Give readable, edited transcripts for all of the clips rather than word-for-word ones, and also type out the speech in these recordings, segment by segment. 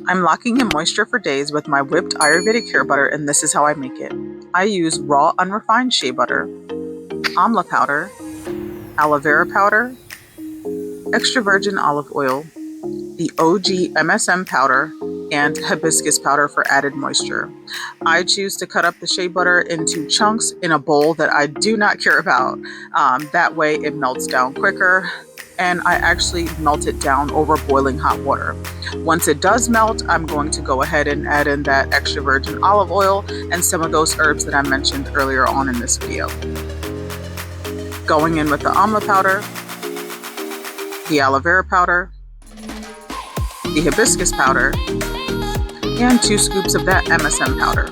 I'm locking in moisture for days with my whipped ayurvedic hair butter, and this is how I make it. I use raw unrefined shea butter, amla powder, aloe vera powder, extra virgin olive oil, the OG MSM powder, and hibiscus powder for added moisture. I choose to cut up the shea butter into chunks in a bowl that I do not care about. That way it melts down quicker, and I actually melt it down over boiling hot water. Once it does melt, I'm going to go ahead and add in that extra virgin olive oil and some of those herbs that I mentioned earlier on in this video. Going in with the amla powder, the aloe vera powder, the hibiscus powder, and 2 scoops of that MSM powder.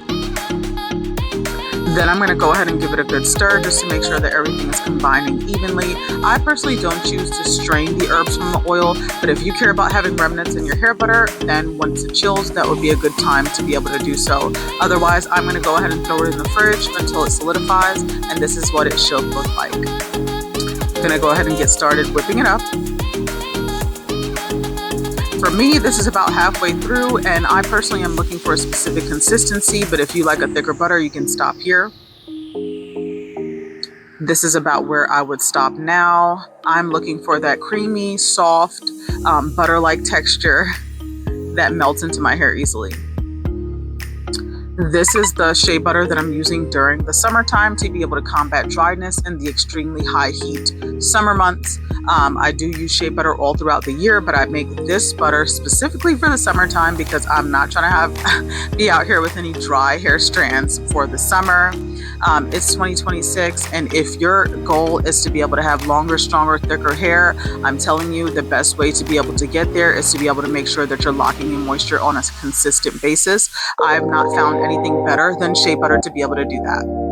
Then I'm going to go ahead and give it a good stir just to make sure that everything is combining evenly. I personally don't choose to strain the herbs from the oil, but if you care about having remnants in your hair butter, then once it chills, that would be a good time to be able to do so. Otherwise, I'm going to go ahead and throw it in the fridge until it solidifies, and this is what it should look like. I'm going to go ahead and get started whipping it up. For me, this is about halfway through, and I personally am looking for a specific consistency, but if you like a thicker butter, you can stop here. This is about where I would stop now. I'm looking for that creamy, soft, butter-like texture that melts into my hair easily. This is the shea butter that I'm using during the summertime to be able to combat dryness in the extremely high heat summer months. I do use shea butter all throughout the year, but I make this butter specifically for the summertime because I'm not trying to be out here with any dry hair strands for the summer. It's 2026, and if your goal is to be able to have longer, stronger, thicker hair, I'm telling you the best way to be able to get there is to be able to make sure that you're locking in moisture on a consistent basis. I have not found anything better than shea butter to be able to do that.